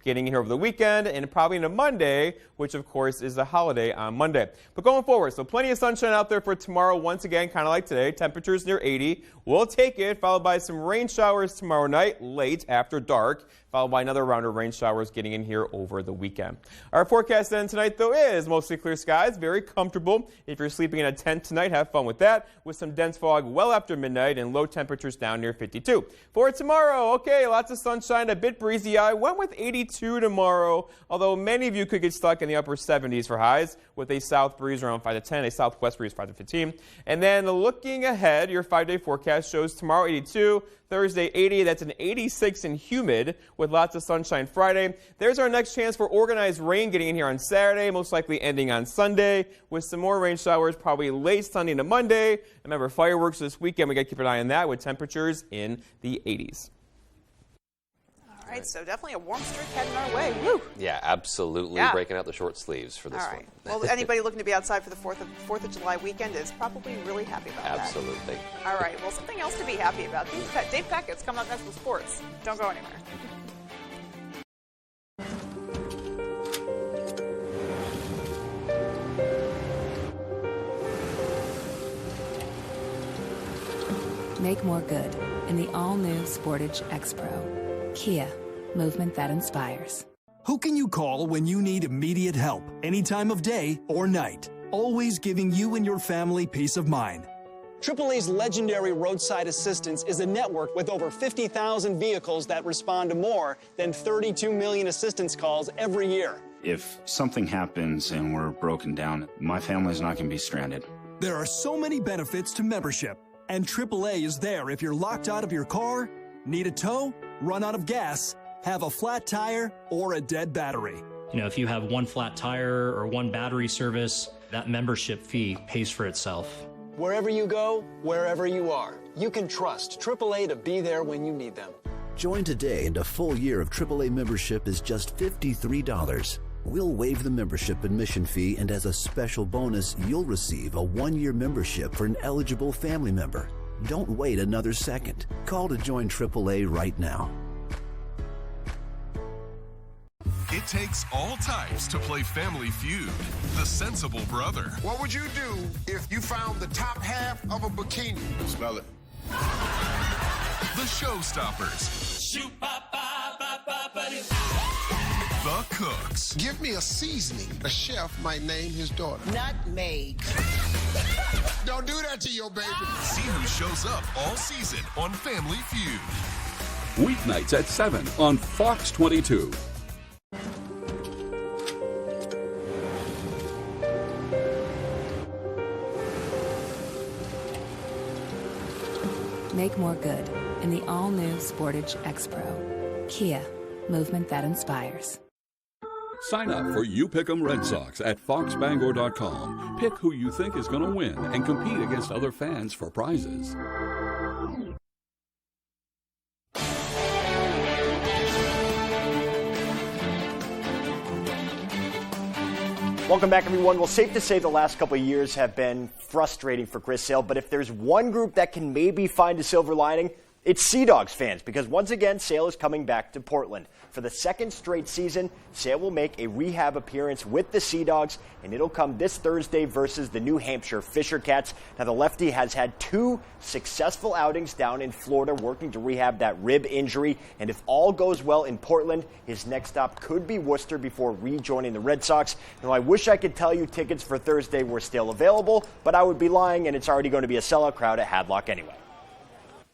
getting in here over the weekend and probably into Monday, which of course is a holiday on Monday. But going forward, so plenty of sunshine out there for tomorrow. Once again, kind of like today, temperatures near 80. We'll take it, followed by some rain showers tomorrow night, late after dark, followed by another round of rain showers getting in here over the weekend. Our forecast then tonight, though, is mostly clear skies, very comfortable. If you're sleeping in a tent tonight, have fun with that, with some dense fog well after midnight and low temperatures down near 52. For tomorrow, okay, lots of sunshine, a bit breezy. I went with 82 tomorrow, although many of you could get stuck in the upper 70s for highs with a south breeze around 5 to 10, a southwest breeze 5 to 15. And then looking ahead, your 5-day forecast shows tomorrow 82, Thursday 80, that's an 86 and humid with lots of sunshine Friday. There's our next chance for organized rain getting in here on Saturday, most likely ending on Sunday with some more rain showers probably late Sunday to Monday. Remember, fireworks this weekend, we got to keep an eye on that with temperatures in the 80s. All right, so definitely a warm streak heading our way. Woo! Yeah, absolutely. Yeah. Breaking out the short sleeves for this All right. one. Well, anybody looking to be outside for the 4th of July weekend is probably really happy about Absolutely. that. All right. Well, something else to be happy about. Dave Peckett's coming up next with sports. Don't go anywhere. Make more good in the all-new Sportage X-Pro. Kia, movement that inspires. Who can you call when you need immediate help, any time of day or night? Always giving you and your family peace of mind. AAA's legendary roadside assistance is a network with over 50,000 vehicles that respond to more than 32 million assistance calls every year. If something happens and we're broken down, my family's not going to be stranded. There are so many benefits to membership, and AAA is there if you're locked out of your car, need a tow, run out of gas, have a flat tire, or a dead battery. You know, if you have one flat tire or one battery service, that membership fee pays for itself. Wherever you go, wherever you are, you can trust AAA to be there when you need them. Join today, and a full year of AAA membership is just $53. We'll waive the membership admission fee, and as a special bonus, you'll receive a 1-year membership for an eligible family member. Don't wait another second. Call to join AAA right now. It takes all types to play Family Feud. The sensible brother. What would you do if you found the top half of a bikini? Smell it. The Showstoppers. The Cooks. Give me a seasoning a chef might name his daughter. Nutmeg. Don't do that to your baby. See who shows up all season on Family Feud. Weeknights at 7 on Fox 22. Make more good in the all-new Sportage X-Pro. Kia, movement that inspires. Sign up for You Pick 'em Red Sox at foxbangor.com. Pick who you think is going to win and compete against other fans for prizes. Welcome back, everyone. Well, safe to say the last couple of years have been frustrating for Chris Sale, but if there's one group that can maybe find a silver lining, it's Sea Dogs fans, because once again, Sale is coming back to Portland. For the second straight season, Sale will make a rehab appearance with the Sea Dogs, and it'll come this Thursday versus the New Hampshire Fisher Cats. Now, the lefty has had 2 successful outings down in Florida working to rehab that rib injury, and if all goes well in Portland, his next stop could be Worcester before rejoining the Red Sox. Now, I wish I could tell you tickets for Thursday were still available, but I would be lying, and it's already going to be a sellout crowd at Hadlock anyway.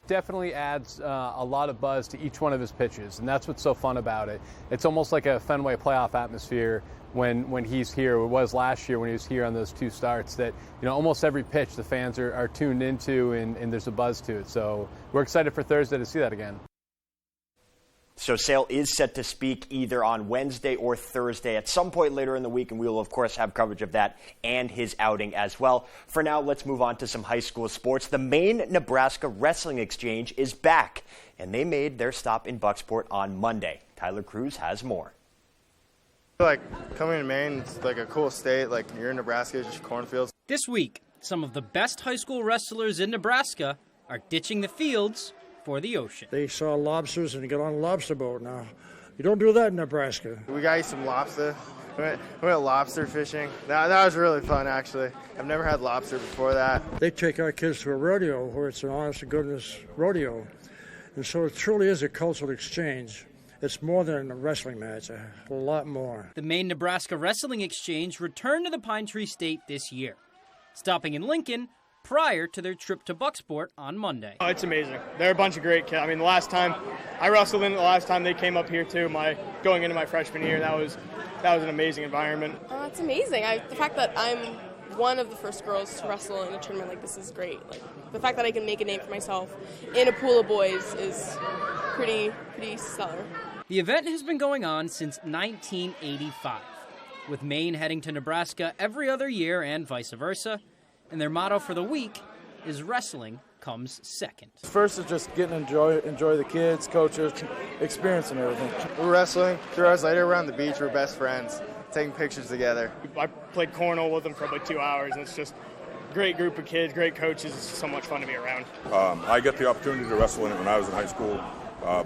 Definitely adds a lot of buzz to each one of his pitches, and that's what's so fun about it. It's almost like a Fenway playoff atmosphere when he's here. It was last year when he was here on those 2 starts that, you know, almost every pitch the fans are tuned into and there's a buzz to it. So we're excited for Thursday to see that again. So Sale is set to speak either on Wednesday or Thursday at some point later in the week, and we will, of course, have coverage of that and his outing as well. For now, let's move on to some high school sports. The Maine-Nebraska Wrestling Exchange is back, and they made their stop in Bucksport on Monday. Tyler Cruz has more. Like, coming to Maine, it's like a cool state. Like, you're in Nebraska, it's just cornfields. This week, some of the best high school wrestlers in Nebraska are ditching the fields for the ocean. They saw lobsters and got on a lobster boat. Now, you don't do that in Nebraska. We got you some lobster. We went lobster fishing. That was really fun, actually. I've never had lobster before that. They take our kids to a rodeo where it's an honest-to-goodness rodeo. And so it truly is a cultural exchange. It's more than a wrestling match, a lot more. The Maine-Nebraska Wrestling Exchange returned to the Pine Tree State this year, stopping in Lincoln prior to their trip to Bucksport on Monday. Oh, it's amazing. They're a bunch of great kids. I mean, the last time I wrestled in, the last time they came up here too, going into my freshman year, that was an amazing environment. It's amazing. The fact that I'm one of the first girls to wrestle in a tournament like this is great. Like, the fact that I can make a name for myself in a pool of boys is pretty stellar. The event has been going on since 1985, with Maine heading to Nebraska every other year and vice versa. And their motto for the week is wrestling comes second. First is just getting to enjoy the kids, coaches, experience and everything. We're wrestling. 3 hours later, we're on the beach. We're best friends, taking pictures together. I played cornhole with them for about 2 hours, and it's just a great group of kids, great coaches. It's so much fun to be around. I got the opportunity to wrestle in it when I was in high school.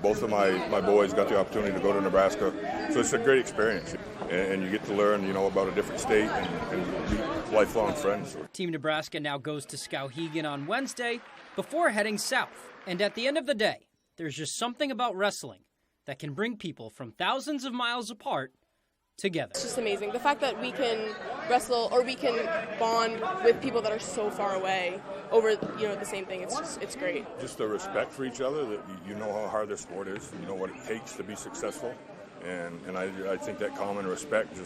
Both of my boys got the opportunity to go to Nebraska, so it's a great experience. And you get to learn, about a different state and meet lifelong friends. Team Nebraska now goes to Skowhegan on Wednesday before heading south. And at the end of the day, there's just something about wrestling that can bring people from thousands of miles apart together. It's just amazing. The fact that we can wrestle or we can bond with people that are so far away over, the same thing. It's great. Just the respect for each other, that you know how hard their sport is, you know what it takes to be successful. And I think that common respect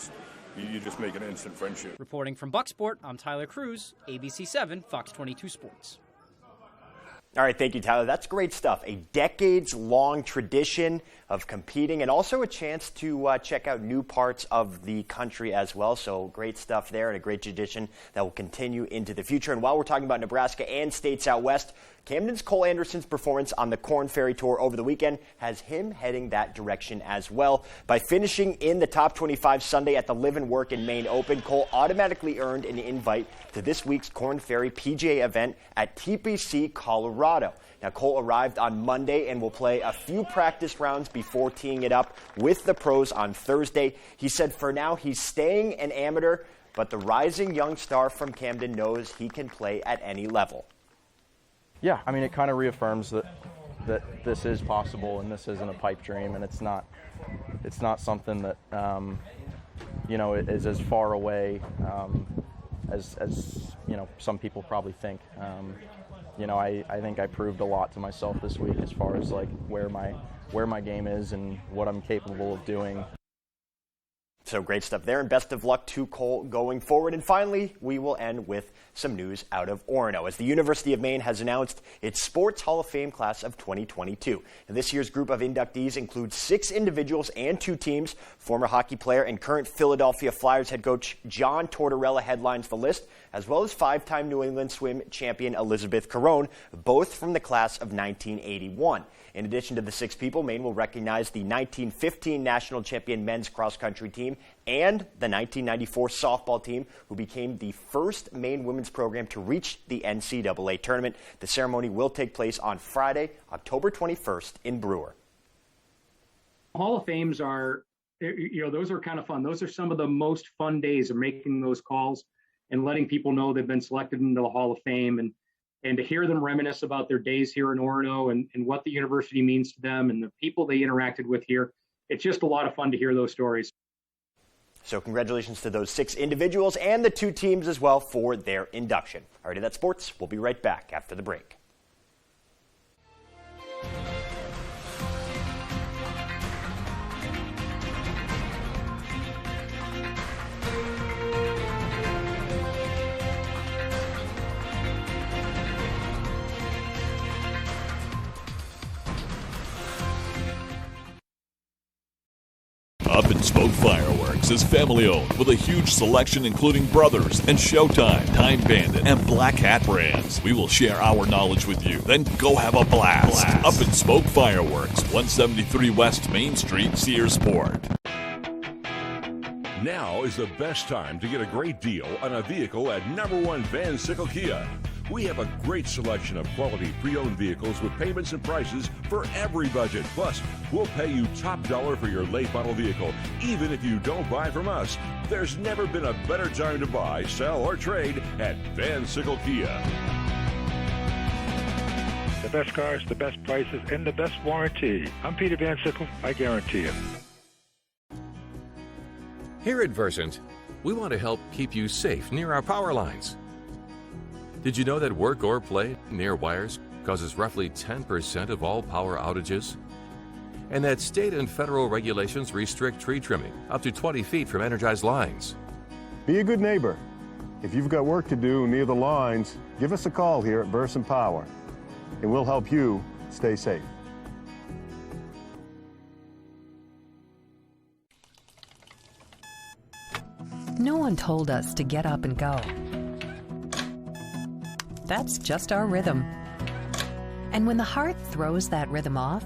you just make an instant friendship. Reporting from Bucksport, I'm Tyler Cruz, ABC 7, Fox 22 Sports. All right, thank you, Tyler. That's great stuff. A decades-long tradition of competing and also a chance to check out new parts of the country as well. So great stuff there and a great tradition that will continue into the future. And while we're talking about Nebraska and states out west, Camden's Cole Anderson's performance on the Corn Ferry Tour over the weekend has him heading that direction as well. By finishing in the top 25 Sunday at the Live and Work in Maine Open, Cole automatically earned an invite to this week's Corn Ferry PGA event at TPC, Colorado. Now, Cole arrived on Monday and will play a few practice rounds before teeing it up with the pros on Thursday. He said for now he's staying an amateur, but the rising young star from Camden knows he can play at any level. Yeah, I mean, it kind of reaffirms that this is possible and this isn't a pipe dream, and it's not something that is as far away as some people probably think. I think I proved a lot to myself this week as far as like where my game is and what I'm capable of doing. So great stuff there, and best of luck to Cole going forward. And finally, we will end with some news out of Orono, as the University of Maine has announced its Sports Hall of Fame class of 2022. And this year's group of inductees includes 6 individuals and 2 teams. Former hockey player and current Philadelphia Flyers head coach John Tortorella headlines the list, as well as 5-time New England swim champion Elizabeth Carone, both from the class of 1981. In addition to the 6 people, Maine will recognize the 1915 national champion men's cross-country team and the 1994 softball team, who became the first Maine women's program to reach the NCAA tournament. The ceremony will take place on Friday, October 21st in Brewer. Hall of Fames are, those are kind of fun. Those are some of the most fun days of making those calls and letting people know they've been selected into the Hall of Fame, and to hear them reminisce about their days here in Orono and what the university means to them and the people they interacted with here. It's just a lot of fun to hear those stories. So congratulations to those 6 individuals and the 2 teams as well for their induction. All right, that's sports. We'll be right back after the break. Up and Smoke Fireworks is family-owned with a huge selection including Brothers and Showtime, Time Bandit, and Black Hat brands. We will share our knowledge with you, then go have a blast. Up and Smoke Fireworks, 173 West Main Street, Searsport. Now is the best time to get a great deal on a vehicle at #1 Van Sickle Kia. We have a great selection of quality pre-owned vehicles with payments and prices for every budget. Plus, we'll pay you top dollar for your late model vehicle, even if you don't buy from us. There's never been a better time to buy, sell, or trade at Van Sickle Kia. The best cars, the best prices, and the best warranty. I'm Peter Van Sickle. I guarantee it. Here at Versant, we want to help keep you safe near our power lines. Did you know that work or play near wires causes roughly 10% of all power outages? And that state and federal regulations restrict tree trimming up to 20 feet from energized lines? Be a good neighbor. If you've got work to do near the lines, give us a call here at Versant Power, and we'll help you stay safe. No one told us to get up and go. That's just our rhythm. And when the heart throws that rhythm off,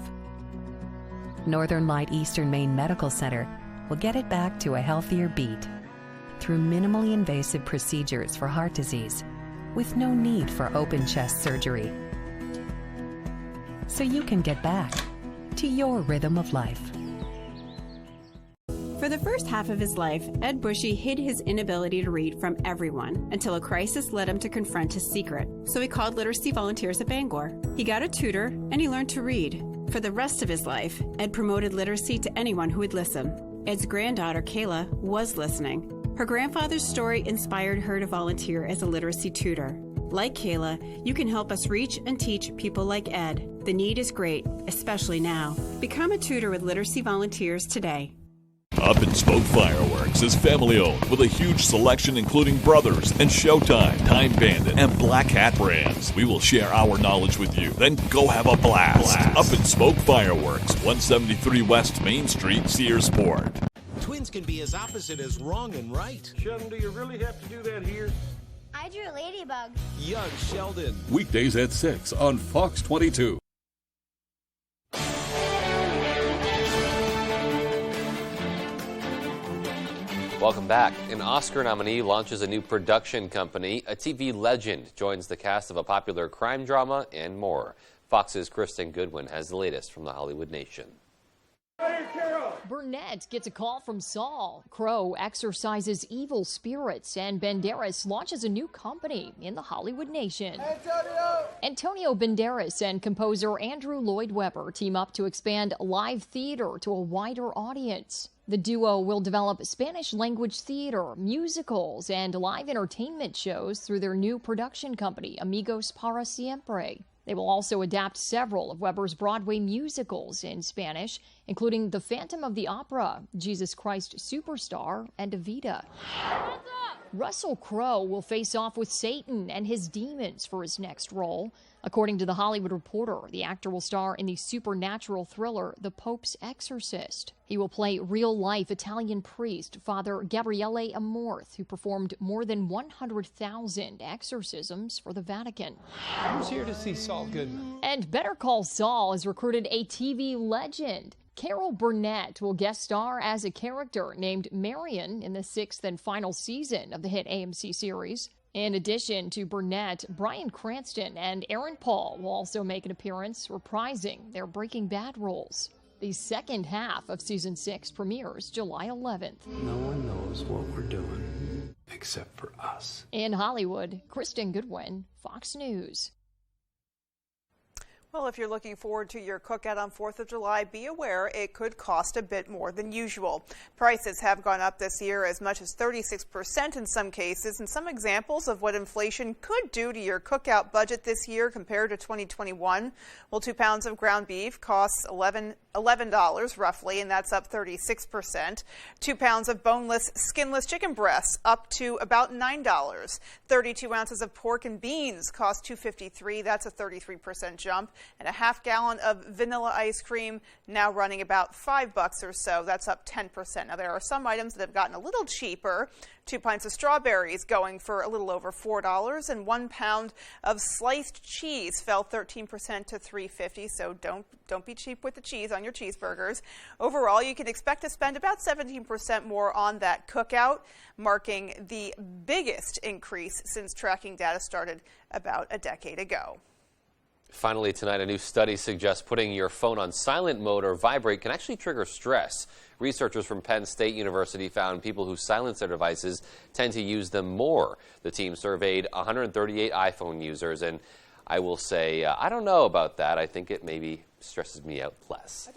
Northern Light Eastern Maine Medical Center will get it back to a healthier beat through minimally invasive procedures for heart disease with no need for open chest surgery. So you can get back to your rhythm of life. For the first half of his life, Ed Bushy hid his inability to read from everyone until a crisis led him to confront his secret. So he called literacy volunteers at Bangor. He got a tutor and he learned to read. For the rest of his life, Ed promoted literacy to anyone who would listen. Ed's granddaughter, Kayla, was listening. Her grandfather's story inspired her to volunteer as a literacy tutor. Like Kayla, you can help us reach and teach people like Ed. The need is great, especially now. Become a tutor with Literacy Volunteers today. Up and Smoke Fireworks is family-owned with a huge selection including Brothers and Showtime, Time Bandit, and Black Hat brands. We will share our knowledge with you, then go have a blast. Up and Smoke Fireworks, 173 West Main Street, Searsport. Twins can be as opposite as wrong and right. Sheldon, do you really have to do that here? I drew a ladybug. Young Sheldon. Weekdays at 6 on Fox 22. Welcome back. An Oscar nominee launches a new production company. A TV legend joins the cast of a popular crime drama and more. Fox's Kristen Goodwin has the latest from the Hollywood Nation. Burnett gets a call from Saul. Crow exorcises evil spirits, and Banderas launches a new company in the Hollywood Nation. Antonio Banderas and composer Andrew Lloyd Webber team up to expand live theater to a wider audience. The duo will develop Spanish-language theater, musicals, and live entertainment shows through their new production company, Amigos para Siempre. They will also adapt several of Webber's Broadway musicals in Spanish, including The Phantom of the Opera, Jesus Christ Superstar, and Evita. Russell Crowe will face off with Satan and his demons for his next role. According to The Hollywood Reporter, the actor will star in the supernatural thriller The Pope's Exorcist. He will play real-life Italian priest Father Gabriele Amorth, who performed more than 100,000 exorcisms for the Vatican. Who's here to see Saul Goodman? And Better Call Saul has recruited a TV legend. Carol Burnett will guest star as a character named Marion in the 6th and final season of the hit AMC series. In addition to Burnett, Bryan Cranston and Aaron Paul will also make an appearance, reprising their Breaking Bad roles. The second half of Season 6 premieres July 11th. No one knows what we're doing except for us. In Hollywood, Kristen Goodwin, Fox News. Well, if you're looking forward to your cookout on 4th of July, be aware it could cost a bit more than usual. Prices have gone up this year as much as 36% in some cases, and some examples of what inflation could do to your cookout budget this year compared to 2021. Well, 2 pounds of ground beef costs $11 roughly, and that's up 36%. 2 pounds of boneless, skinless chicken breasts up to about $9. 32 ounces of pork and beans cost $2.53. That's a 33% jump. And a half gallon of vanilla ice cream now running about $5 or so. That's up 10%. Now, there are some items that have gotten a little cheaper. 2 pints of strawberries going for a little over $4, and 1 pound of sliced cheese fell 13% to $3.50. So don't be cheap with the cheese on your cheeseburgers. Overall, you can expect to spend about 17% more on that cookout, marking the biggest increase since tracking data started about a decade ago. Finally tonight, a new study suggests putting your phone on silent mode or vibrate can actually trigger stress. Researchers from Penn State University found people who silence their devices tend to use them more. The team surveyed 138 iPhone users, and I will say, I don't know about that. I think it maybe stresses me out less.